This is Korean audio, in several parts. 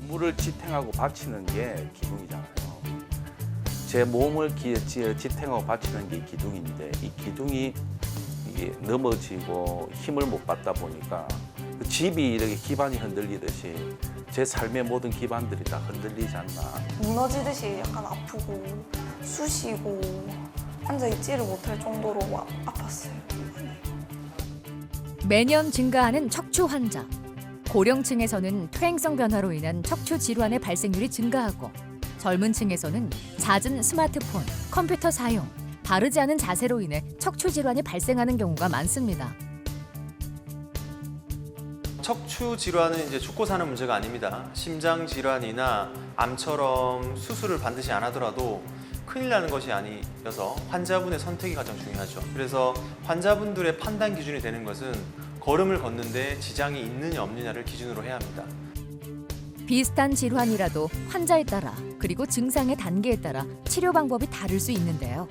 물을 지탱하고 받치는 게 기둥이잖아요. 제 몸을 지탱하고 받치는 게 기둥인데 이 기둥이 이게 넘어지고 힘을 못 받다 보니까 그 집이 이렇게 기반이 흔들리듯이 제 삶의 모든 기반들이 다 흔들리지 않나. 무너지듯이 약간 아프고 쑤시고 앉아있지를 못할 정도로 아팠어요. 매년 증가하는 척추 환자. 고령층에서는 퇴행성 변화로 인한 척추 질환의 발생률이 증가하고 젊은 층에서는 잦은 스마트폰, 컴퓨터 사용, 바르지 않은 자세로 인해 척추 질환이 발생하는 경우가 많습니다. 척추 질환은 이제 죽고 사는 문제가 아닙니다. 심장 질환이나 암처럼 수술을 반드시 안 하더라도 큰일 나는 것이 아니어서 환자분의 선택이 가장 중요하죠. 그래서 환자분들의 판단 기준이 되는 것은 걸음을 걷는데 지장이 있느냐 없느냐를 기준으로 해야 합니다. 비슷한 질환이라도 환자에 따라 그리고 증상의 단계에 따라 치료 방법이 다를 수 있는데요.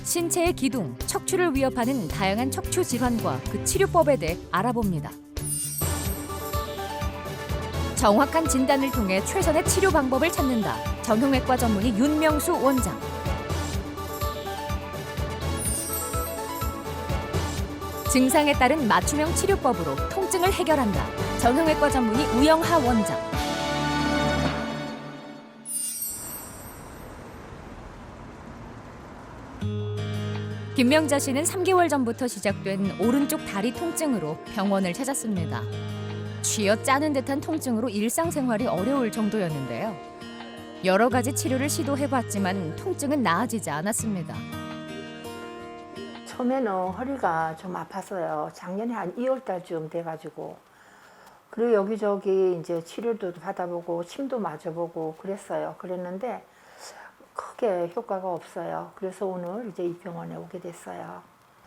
신체의 기둥, 척추를 위협하는 다양한 척추 질환과 그 치료법에 대해 알아봅니다. 정확한 진단을 통해 최선의 치료 방법을 찾는다. 정형외과 전문의 윤명수 원장. 증상에 따른 맞춤형 치료법으로 통증을 해결한다. 정형외과 전문의 우영하 원장. 김명자 씨는 3개월 전부터 시작된 오른쪽 다리 통증으로 병원을 찾았습니다. 쥐어짜는 듯한 통증으로 일상생활이 어려울 정도였는데요. 여러 가지 치료를 시도해봤지만 통증은 나아지지 않았습니다. 처음에는 허리가 좀 아팠어요. 작년에 한 2월 달쯤 돼가지고. 그리고 여기저기 이제 치료도 받아보고 침도 맞아보고 그랬어요. 그랬는데 크게 효과가 없어요. 그래서 오늘 이제 이 병원에 오게 됐어요.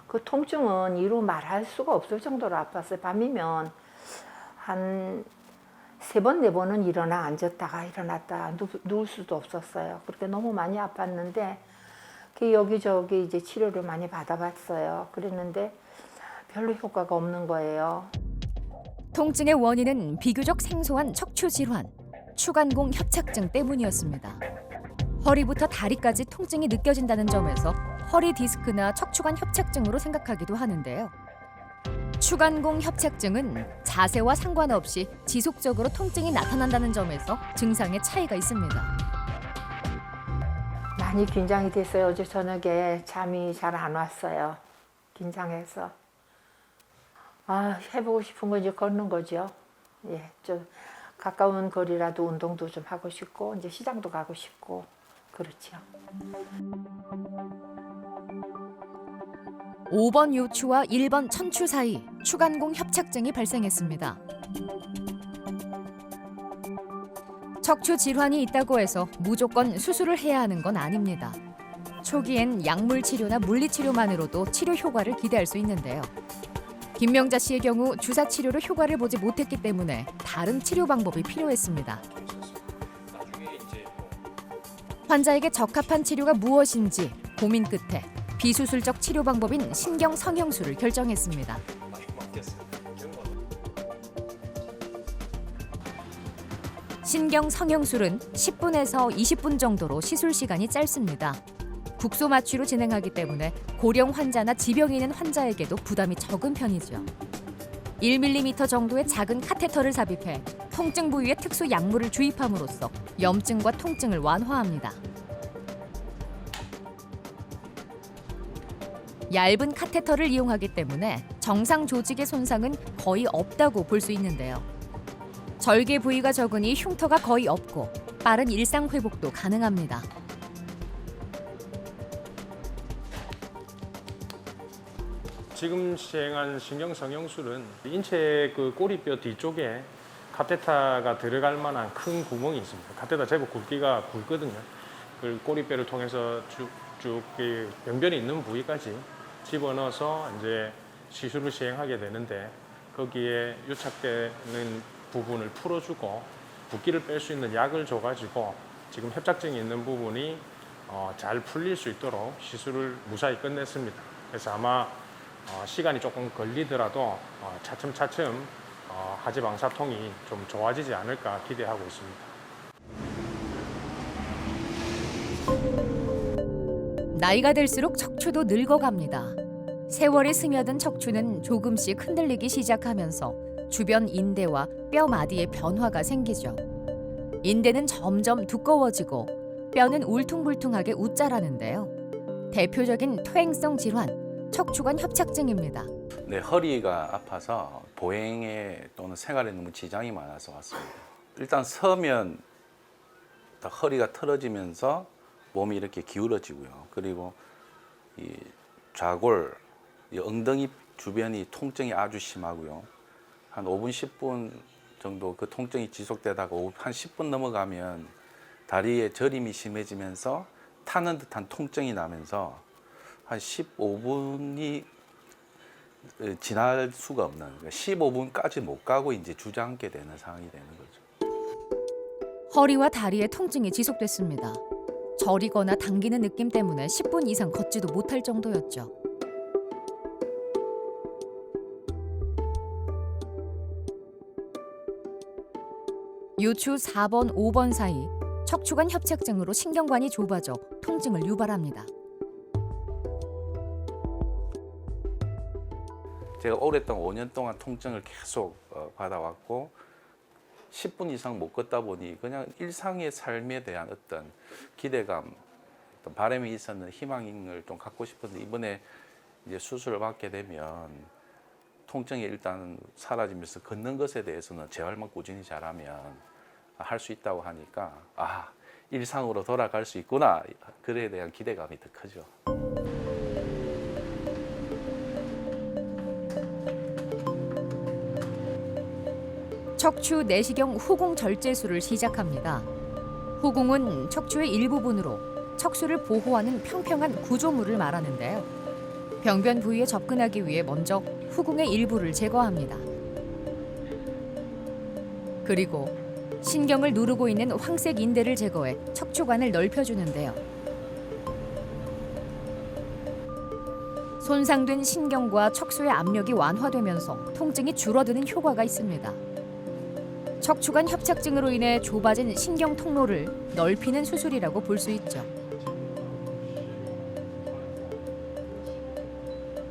그 통증은 이루 말할 수가 없을 정도로 아팠어요. 밤이면 한 3번, 4번은 일어나 앉았다가 일어났다 누울 수도 없었어요. 그렇게 너무 많이 아팠는데 여기저기 이제 치료를 많이 받아봤어요. 그랬는데 별로 효과가 없는 거예요. 통증의 원인은 비교적 생소한 척추 질환, 추간공 협착증 때문이었습니다. 허리부터 다리까지 통증이 느껴진다는 점에서 허리 디스크나 척추관 협착증으로 생각하기도 하는데요. 추간공 협착증은 자세와 상관없이 지속적으로 통증이 나타난다는 점에서 증상의 차이가 있습니다. 많이 긴장이 됐어요. 어제 저녁에 잠이 잘 안 왔어요. 긴장해서. 해보고 싶은 건 이제 걷는 거죠. 예, 좀 가까운 거리라도 운동도 좀 하고 싶고 이제 시장도 가고 싶고 그렇죠. 5번 요추와 1번 천추 사이 추간공 협착증이 발생했습니다. 척추 질환이 있다고 해서 무조건 수술을 해야 하는 건 아닙니다. 초기엔 약물 치료나 물리 치료만으로도 치료 효과를 기대할 수 있는데요. 김명자 씨의 경우 주사 치료로 효과를 보지 못했기 때문에 다른 치료 방법이 필요했습니다. 환자에게 적합한 치료가 무엇인지 고민 끝에 비수술적 치료 방법인 신경 성형술을 결정했습니다. 신경 성형술은 10분에서 20분 정도로 시술 시간이 짧습니다. 국소 마취로 진행하기 때문에 고령 환자나 지병이 있는 환자에게도 부담이 적은 편이죠. 1mm 정도의 작은 카테터를 삽입해 통증 부위에 특수 약물을 주입함으로써 염증과 통증을 완화합니다. 얇은 카테터를 이용하기 때문에 정상 조직의 손상은 거의 없다고 볼 수 있는데요. 절개 부위가 적으니 흉터가 거의 없고 빠른 일상 회복도 가능합니다. 지금 시행한 신경 성형술은 인체 그 꼬리뼈 뒤쪽에 카테터가 들어갈 만한 큰 구멍이 있습니다. 카테터 제법 굵기가 굵거든요. 그 꼬리뼈를 통해서 쭉쭉 병변이 있는 부위까지 집어넣어서 이제 시술을 시행하게 되는데 거기에 유착되는 부분을 풀어주고 붓기를 뺄 수 있는 약을 줘가지고 지금 협착증이 있는 부분이 잘 풀릴 수 있도록 시술을 무사히 끝냈습니다. 그래서 아마 시간이 조금 걸리더라도 차츰차츰 하지방사통이 좀 좋아지지 않을까 기대하고 있습니다. 나이가 들수록 척추도 늙어갑니다. 세월이 스며든 척추는 조금씩 흔들리기 시작하면서 주변 인대와 뼈 마디에 변화가 생기죠. 인대는 점점 두꺼워지고 뼈는 울퉁불퉁하게 웃자라는데요. 대표적인 퇴행성 질환, 척추관 협착증입니다. 네, 허리가 아파서 보행에 또는 생활에 너무 지장이 많아서 왔습니다. 일단 서면 허리가 틀어지면서 몸이 이렇게 기울어지고요. 그리고 이 좌골, 이 엉덩이 주변이 통증이 아주 심하고요. 한 5분, 10분 정도 그 통증이 지속되다가 한 10분 넘어가면 다리에 저림이 심해지면서 타는 듯한 통증이 나면서 한 15분이 지날 수가 없는, 그러니까 15분까지 못 가고 이제 주저앉게 되는 상황이 되는 거죠. 허리와 다리에 통증이 지속됐습니다. 저리거나 당기는 느낌 때문에 10분 이상 걷지도 못할 정도였죠. 요추 4번, 5번 사이 척추관 협착증으로 신경관이 좁아져 통증을 유발합니다. 제가 오랫동안 5년 동안 통증을 계속 받아왔고 10분 이상 못 걷다 보니 그냥 일상의 삶에 대한 어떤 기대감, 어떤 바람이 있었는 희망을 좀 갖고 싶은데 이번에 이제 수술을 받게 되면 통증이 일단 사라지면서 걷는 것에 대해서는 재활만 꾸준히 잘하면 할 수 있다고 하니까 아, 일상으로 돌아갈 수 있구나. 그에 대한 기대감이 더 크죠. 척추 내시경 후궁 절제술을 시작합니다. 후궁은 척추의 일부분으로 척수를 보호하는 평평한 구조물을 말하는데요. 병변 부위에 접근하기 위해 먼저 후궁의 일부를 제거합니다. 그리고 신경을 누르고 있는 황색 인대를 제거해 척추관을 넓혀주는데요. 손상된 신경과 척수의 압력이 완화되면서 통증이 줄어드는 효과가 있습니다. 척추관 협착증으로 인해 좁아진 신경 통로를 넓히는 수술이라고 볼 수 있죠.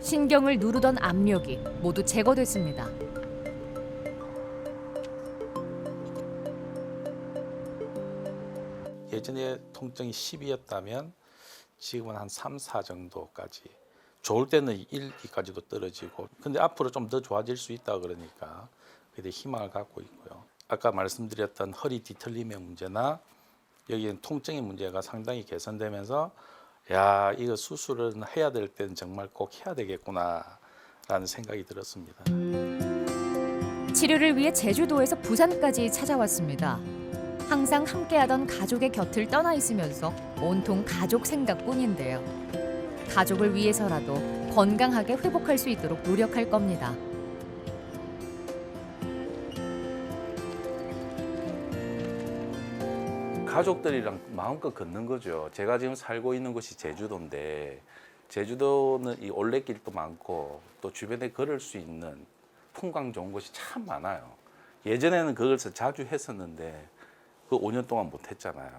신경을 누르던 압력이 모두 제거됐습니다. 예전에 통증이 10이었다면 지금은 한 3, 4 정도까지, 좋을 때는 1, 2까지도 떨어지고, 근데 앞으로 좀 더 좋아질 수 있다 그러니까 그에 희망을 갖고 있고요. 아까 말씀드렸던 허리 뒤틀림의 문제나 여기는 통증의 문제가 상당히 개선되면서 야, 이거 수술은 해야 될 때는 정말 꼭 해야 되겠구나 라는 생각이 들었습니다. 치료를 위해 제주도에서 부산까지 찾아왔습니다. 항상 함께하던 가족의 곁을 떠나 있으면서 온통 가족 생각뿐인데요. 가족을 위해서라도 건강하게 회복할 수 있도록 노력할 겁니다. 가족들이랑 마음껏 걷는 거죠. 제가 지금 살고 있는 곳이 제주도인데 제주도는 이 올레길도 많고 또 주변에 걸을 수 있는 풍광 좋은 곳이 참 많아요. 예전에는 그것을 자주 했었는데 그 5년 동안 못 했잖아요.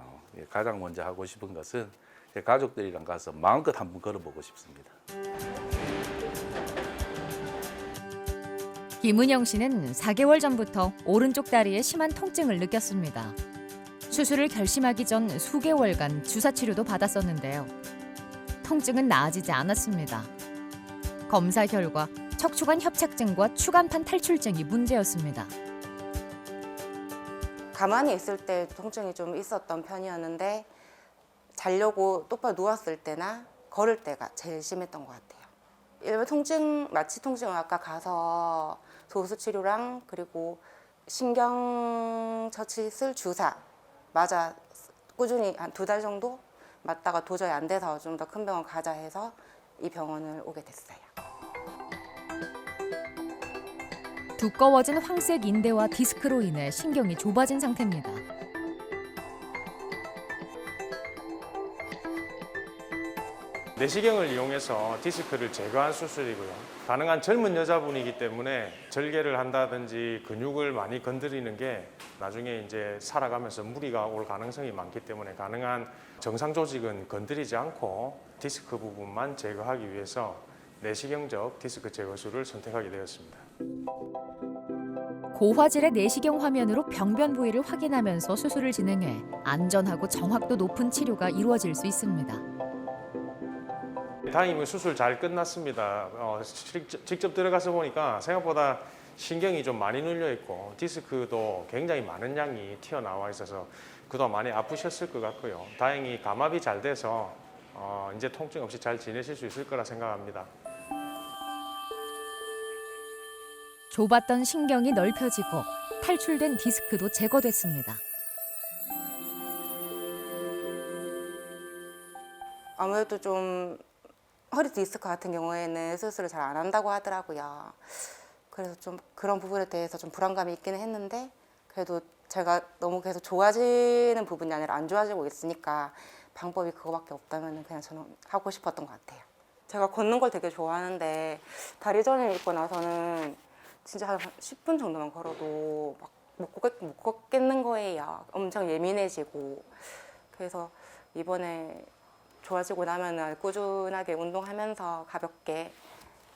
가장 먼저 하고 싶은 것은 가족들이랑 가서 마음껏 한번 걸어보고 싶습니다. 김은영 씨는 4개월 전부터 오른쪽 다리에 심한 통증을 느꼈습니다. 수술을 결심하기 전 수개월간 주사 치료도 받았었는데요. 통증은 나아지지 않았습니다. 검사 결과 척추관 협착증과 추간판 탈출증이 문제였습니다. 가만히 있을 때 통증이 좀 있었던 편이었는데 자려고 똑바로 누웠을 때나 걸을 때가 제일 심했던 것 같아요. 일반 통증, 마취 통증의학과 가서 소수 치료랑 그리고 신경 처치 쓸 주사 맞아 꾸준히 한 2달 정도 맞다가 도저히 안 돼서 좀 더 큰 병원 가자 해서 이 병원을 오게 됐어요. 두꺼워진 황색 인대와 디스크로 인해 신경이 좁아진 상태입니다. 내시경을 이용해서 디스크를 제거한 수술이고요. 가능한 젊은 여자분이기 때문에 절개를 한다든지 근육을 많이 건드리는 게 나중에 이제 살아가면서 무리가 올 가능성이 많기 때문에 가능한 정상 조직은 건드리지 않고 디스크 부분만 제거하기 위해서 내시경적 디스크 제거술을 선택하게 되었습니다. 고화질의 내시경 화면으로 병변 부위를 확인하면서 수술을 진행해 안전하고 정확도 높은 치료가 이루어질 수 있습니다. 다행히 수술 잘 끝났습니다. 직접 들어가서 보니까 생각보다 신경이 좀 많이 눌려 있고 디스크도 굉장히 많은 양이 튀어나와 있어서 그동안 많이 아프셨을 것 같고요. 다행히 감압이 잘 돼서 이제 통증 없이 잘 지내실 수 있을 거라 생각합니다. 좁았던 신경이 넓혀지고 탈출된 디스크도 제거됐습니다. 아무래도 좀 허리 디스크 같은 경우에는 수술을 잘 안 한다고 하더라고요. 그래서 좀 그런 부분에 대해서 좀 불안감이 있기는 했는데 그래도 제가 너무 계속 좋아지는 부분이 아니라 안 좋아지고 있으니까 방법이 그거밖에 없다면 그냥 저는 하고 싶었던 것 같아요. 제가 걷는 걸 되게 좋아하는데 다리 전을 입고 나서는 진짜 한 10분 정도만 걸어도 막 못 걷겠는 거예요. 엄청 예민해지고. 그래서 이번에 좋아지고 나면은 꾸준하게 운동하면서 가볍게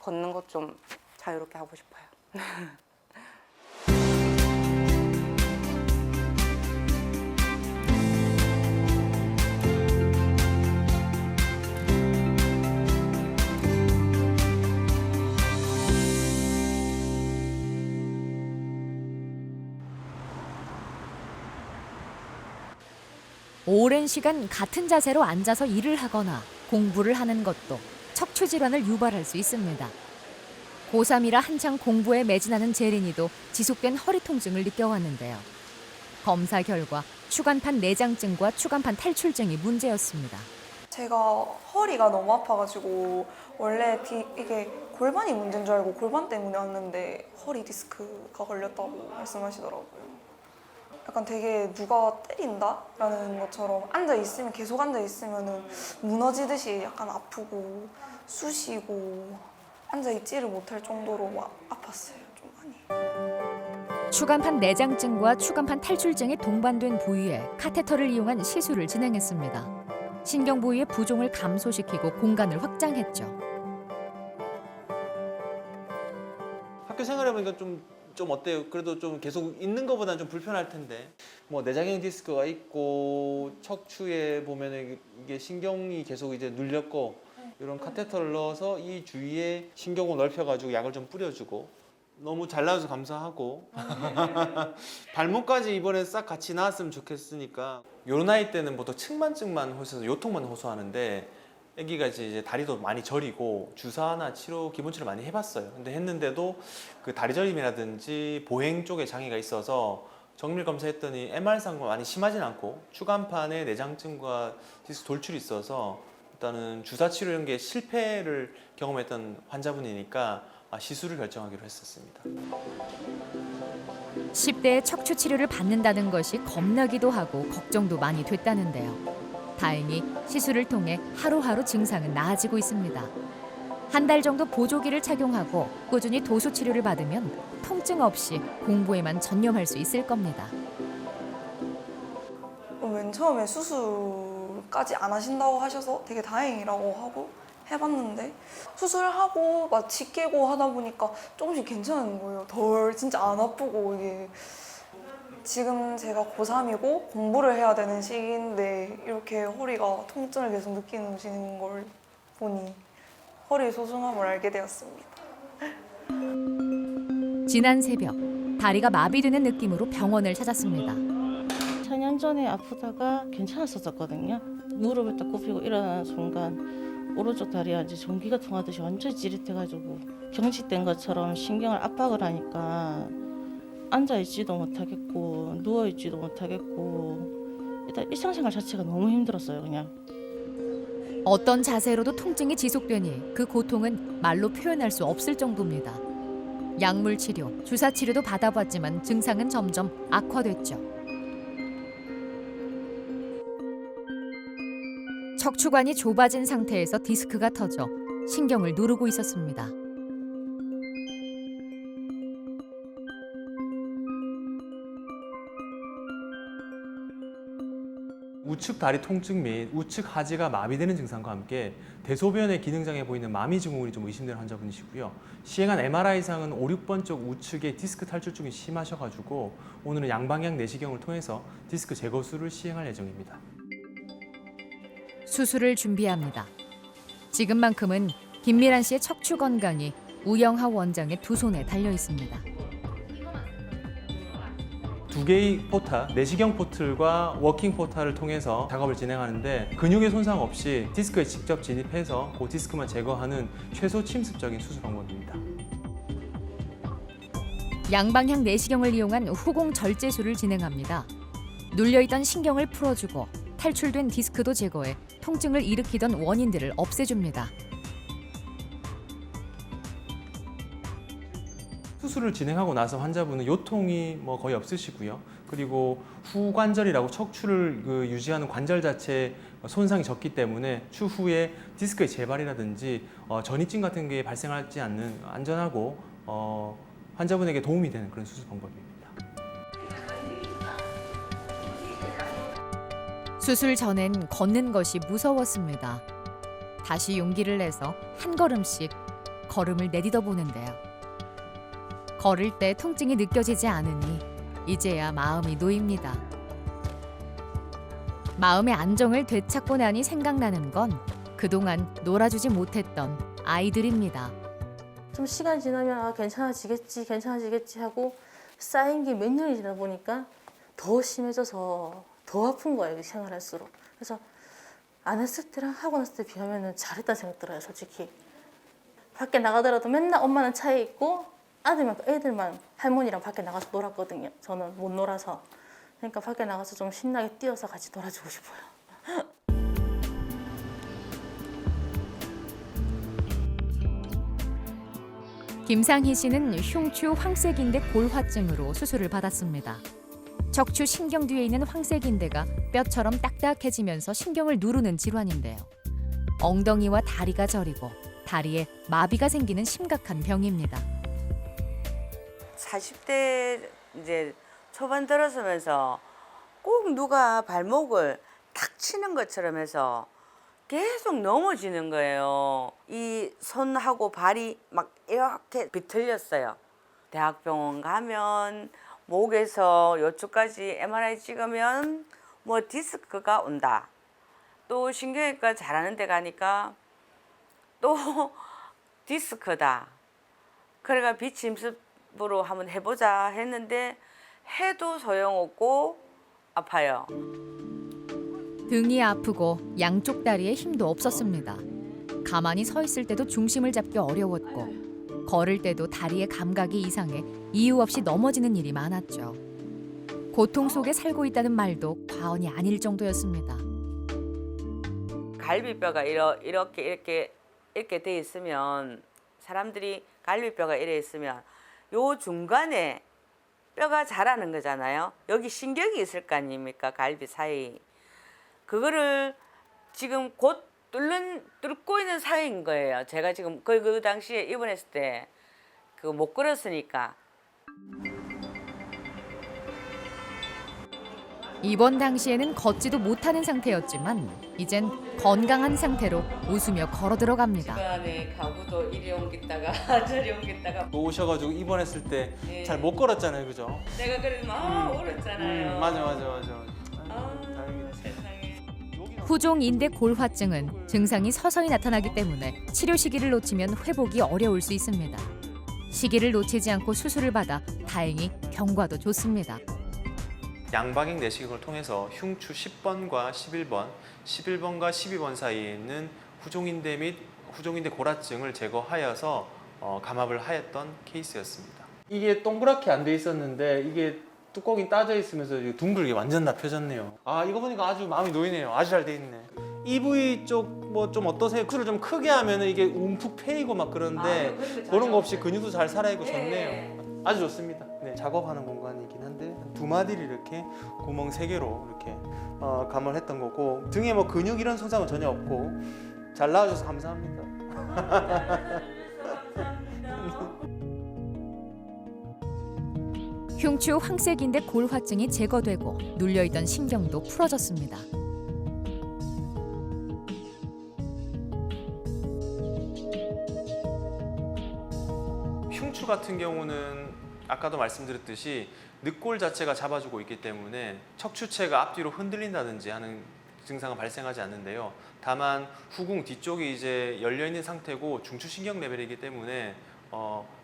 걷는 것 좀 자유롭게 하고 싶어요. 오랜 시간 같은 자세로 앉아서 일을 하거나 공부를 하는 것도 척추 질환을 유발할 수 있습니다. 고3이라 한창 공부에 매진하는 재린이도 지속된 허리 통증을 느껴왔는데요. 검사 결과 추간판 내장증과 추간판 탈출증이 문제였습니다. 제가 허리가 너무 아파가지고 원래 이게 골반이 문제인 줄 알고 골반 때문에 왔는데 허리 디스크가 걸렸다고 말씀하시더라고요. 약간 되게 누가 때린다라는 것처럼 계속 앉아 있으면은 무너지듯이 약간 아프고 쑤시고 앉아 있지를 못할 정도로 아팠어요, 좀 많이. 추간판 내장증과 추간판 탈출증이 동반된 부위에 카테터를 이용한 시술을 진행했습니다. 신경 부위의 부종을 감소시키고 공간을 확장했죠. 학교 생활해보니까 좀 어때요? 그래도 좀 계속 있는 것보다는 좀 불편할 텐데 뭐 내장형 디스크가 있고 척추에 보면은 이게 신경이 계속 이제 눌렸고 이런 카테터를 넣어서 이 주위에 신경을 넓혀가지고 약을 좀 뿌려주고 너무 잘 나와서 감사하고 발목까지 이번에 싹 같이 나왔으면 좋겠으니까 요 나이 때는 보통 측만증만 호소해서 요통만 호소하는데 아기가 이제 다리도 많이 저리고 주사나 기본 치료 많이 해봤어요. 근데 했는데도 그 다리 저림이라든지 보행 쪽에 장애가 있어서 정밀 검사했더니 MR상과 많이 심하진 않고 추간판에 내장증과 디스크 돌출이 있어서 일단은 주사 치료 이런 게 실패를 경험했던 환자분이니까 시술을 결정하기로 했었습니다. 10대에 척추 치료를 받는다는 것이 겁나기도 하고 걱정도 많이 됐다는데요. 다행히 시술을 통해 하루하루 증상은 나아지고 있습니다. 한 달 정도 보조기를 착용하고 꾸준히 도수 치료를 받으면 통증 없이 공부에만 전념할 수 있을 겁니다. 맨 처음에 수술까지 안 하신다고 하셔서 되게 다행이라고 하고 해봤는데 수술하고 마취 깨고 하다 보니까 조금씩 괜찮은 거예요. 진짜 안 아프고 이게 지금 제가 고3이고 공부를 해야 되는 시기인데 이렇게 허리가 통증을 계속 느끼는 걸 보니 허리의 소중함을 알게 되었습니다. 지난 새벽 다리가 마비되는 느낌으로 병원을 찾았습니다. 4년 전에 아프다가 괜찮았었거든요. 무릎을 딱 굽히고 일어나는 순간 오른쪽 다리가 이제 전기가 통하듯이 완전히 찌릿해가지고 경직된 것처럼 신경을 압박을 하니까 앉아있지도 못하겠고 누워있지도 못하겠고 일단 일상생활 자체가 너무 힘들었어요. 그냥. 어떤 자세로도 통증이 지속되니 그 고통은 말로 표현할 수 없을 정도입니다. 약물 치료, 주사 치료도 받아봤지만 증상은 점점 악화됐죠. 척추관이 좁아진 상태에서 디스크가 터져 신경을 누르고 있었습니다. 우측 다리 통증 및 우측 하지가 마비되는 증상과 함께 대소변의 기능장애 보이는 마미 증후군이 좀 의심되는 환자분이시고요. 시행한 MRI상은 5, 6번 쪽 우측의 디스크 탈출증이 심하셔가지고 오늘은 양방향 내시경을 통해서 디스크 제거술을 시행할 예정입니다. 수술을 준비합니다. 지금만큼은 김미란 씨의 척추 건강이 우영하 원장의 두 손에 달려 있습니다. 두 개의 포탈, 내시경 포틀과 워킹 포탈을 통해서 작업을 진행하는데 근육의 손상 없이 디스크에 직접 진입해서 그 디스크만 제거하는 최소 침습적인 수술 방법입니다. 양방향 내시경을 이용한 후공 절제술을 진행합니다. 눌려있던 신경을 풀어주고 탈출된 디스크도 제거해 통증을 일으키던 원인들을 없애줍니다. 수술을 진행하고 나서 환자분은 요통이 거의 없으시고요. 그리고 후관절이라고 척추를 유지하는 관절 자체 손상이 적기 때문에 추후에 디스크의 재발이라든지 전이증 같은 게 발생하지 않는 안전하고 환자분에게 도움이 되는 그런 수술 방법입니다. 수술 전엔 걷는 것이 무서웠습니다. 다시 용기를 내서 한 걸음씩 걸음을 내딛어 보는데요. 걸을 때 통증이 느껴지지 않으니 이제야 마음이 놓입니다. 마음의 안정을 되찾고 나니 생각나는 건 그동안 놀아주지 못했던 아이들입니다. 좀 시간 지나면 아, 괜찮아지겠지 하고 쌓인 게 몇 년이 지나 보니까 더 심해져서 더 아픈 거예요, 이 생활할수록. 그래서 안 했을 때랑 하고 났을 때 비하면 잘했다는 생각 들어요, 솔직히. 밖에 나가더라도 맨날 엄마는 차에 있고 애들만 할머니랑 밖에 나가서 놀았거든요. 저는 못 놀아서. 그러니까 밖에 나가서 좀 신나게 뛰어서 같이 놀아주고 싶어요. 김상희 씨는 흉추 황색인대 골화증으로 수술을 받았습니다. 척추 신경 뒤에 있는 황색인대가 뼈처럼 딱딱해지면서 신경을 누르는 질환인데요. 엉덩이와 다리가 저리고 다리에 마비가 생기는 심각한 병입니다. 40대 이제 초반 들어서면서 꼭 누가 발목을 탁 치는 것처럼 해서 계속 넘어지는 거예요. 이 손하고 발이 막 이렇게 비틀렸어요. 대학병원 가면 목에서 요쪽까지 MRI 찍으면 뭐 디스크가 온다. 또 신경외과 잘하는 데 가니까 또 디스크다. 그래가 비침습으로 한번 해보자 했는데 해도 소용없고 아파요. 등이 아프고 양쪽 다리에 힘도 없었습니다. 가만히 서 있을 때도 중심을 잡기 어려웠고 걸을 때도 다리의 감각이 이상해 이유 없이 넘어지는 일이 많았죠. 고통 속에 살고 있다는 말도 과언이 아닐 정도였습니다. 갈비뼈가 이렇게 돼 있으면 사람들이 갈비뼈가 이래 있으면 요 중간에 뼈가 자라는 거잖아요. 여기 신경이 있을 거 아닙니까? 갈비 사이. 그거를 지금 곧 뚫고 있는 사이인 거예요. 제가 지금 그 당시에 입원했을 때 그거 못 걸었으니까. 입원 당시에는 걷지도 못하는 상태였지만 이젠 건강한 상태로 웃으며 걸어 들어갑니다. 집안에 가구도 이리 옮겼다가 저리 옮겼다가 오셔가지고 입원했을 때 잘 못 걸었잖아요, 그죠? 내가 그래도 막 울었잖아요. 맞아. 다행이다. 세상에. 후종 인대 골화증은 증상이 서서히 나타나기 때문에 치료 시기를 놓치면 회복이 어려울 수 있습니다. 시기를 놓치지 않고 수술을 받아 다행히 경과도 좋습니다. 양방향 내시경을 통해서 흉추 10번과 11번, 11번과 12번 사이에 있는 후종인대 및 후종인대 골화증을 제거하여서 감압을 하였던 케이스였습니다. 이게 동그랗게 안 돼 있었는데 이게 뚜껑이 따져 있으면서 둥글게 완전 다 펴졌네요. 아, 이거 보니까 아주 마음이 놓이네요. 아주 잘 돼 있네. 이 부위 쪽 뭐 좀 어떠세요? 수를 좀 크게 하면 이게 움푹 패이고 막 그런데 그런 거 없이 근육도 잘 살아있고 좋네요. 아주 좋습니다. 네, 작업하는 공간이긴 한데 두 마디를 이렇게 구멍 3개로 이렇게 감을 했던 거고 등에 뭐 근육 이런 손상은 전혀 없고 잘 나와줘서 감사합니다. 흉추 황색인대 골화증이 제거되고 눌려있던 신경도 풀어졌습니다. 같은 경우는 아까도 말씀드렸듯이 늑골 자체가 잡아주고 있기 때문에 척추체가 앞뒤로 흔들린다든지 하는 증상은 발생하지 않는데요. 다만 후궁 뒤쪽이 이제 열려 있는 상태고 중추신경 레벨이기 때문에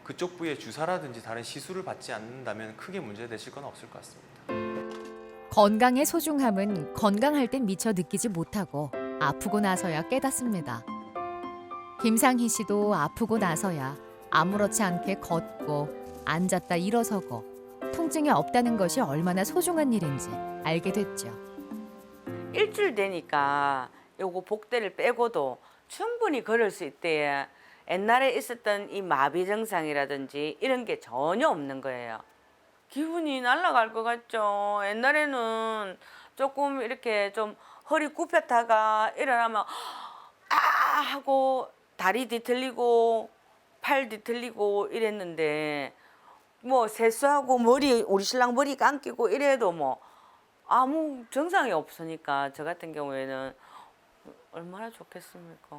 그쪽 부위에 주사라든지 다른 시술을 받지 않는다면 크게 문제되실 건 없을 것 같습니다. 건강의 소중함은 건강할 땐 미처 느끼지 못하고 아프고 나서야 깨닫습니다. 김상희 씨도 아프고 나서야 아무렇지 않게 걷고 앉았다 일어서고 통증이 없다는 것이 얼마나 소중한 일인지 알게 됐죠. 일주일 되니까 요거 복대를 빼고도 충분히 걸을 수 있대요. 옛날에 있었던 이 마비 증상이라든지 이런 게 전혀 없는 거예요. 기분이 날아갈 것 같죠. 옛날에는 조금 이렇게 좀 허리 굽혔다가 일어나면 아 하고 다리 뒤틀리고 팔 뒤틀리고 이랬는데 뭐 세수하고 머리 우리 신랑 머리 감기고 이래도 뭐 아무 증상이 없으니까 저 같은 경우에는 얼마나 좋겠습니까.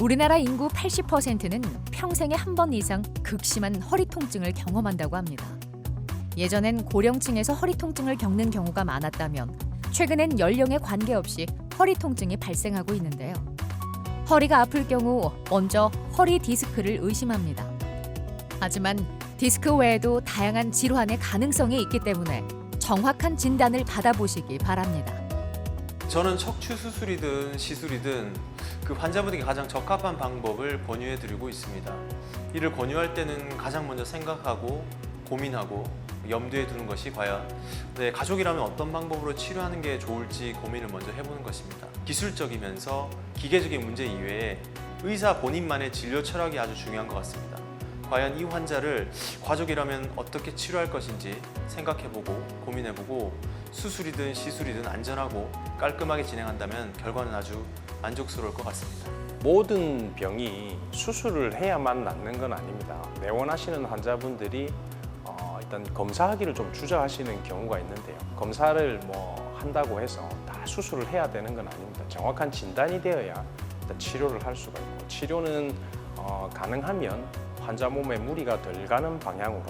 우리나라 인구 80%는 평생에 한 번 이상 극심한 허리 통증을 경험한다고 합니다. 예전엔 고령층에서 허리 통증을 겪는 경우가 많았다면 최근엔 연령에 관계없이 허리 통증이 발생하고 있는데요. 허리가 아플 경우 먼저 허리 디스크를 의심합니다. 하지만 디스크 외에도 다양한 질환의 가능성이 있기 때문에 정확한 진단을 받아보시기 바랍니다. 저는 척추 수술이든 시술이든 그 환자분에게 가장 적합한 방법을 권유해 드리고 있습니다. 이를 권유할 때는 가장 먼저 생각하고 고민하고 염두에 두는 것이 과연 가족이라면 어떤 방법으로 치료하는 게 좋을지 고민을 먼저 해보는 것입니다. 기술적이면서 기계적인 문제 이외에 의사 본인만의 진료 철학이 아주 중요한 것 같습니다. 과연 이 환자를 가족이라면 어떻게 치료할 것인지 생각해보고 고민해보고 수술이든 시술이든 안전하고 깔끔하게 진행한다면 결과는 아주 만족스러울 것 같습니다. 모든 병이 수술을 해야만 낫는 건 아닙니다. 내원하시는 환자분들이 일단 검사하기를 좀 주저하시는 경우가 있는데요. 검사를 뭐 한다고 해서 다 수술을 해야 되는 건 아닙니다. 정확한 진단이 되어야 일단 치료를 할 수가 있고 치료는 가능하면 환자 몸에 무리가 덜 가는 방향으로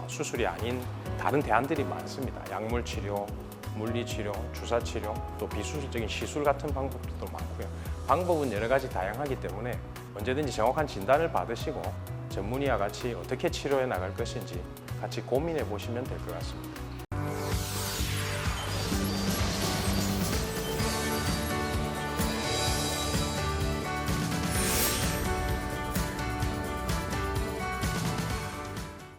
수술이 아닌 다른 대안들이 많습니다. 약물 치료, 물리 치료, 주사 치료, 또 비수술적인 시술 같은 방법도 많고요. 방법은 여러 가지 다양하기 때문에 언제든지 정확한 진단을 받으시고 전문의와 같이 어떻게 치료해 나갈 것인지 같이 고민해 보시면 될 것 같습니다.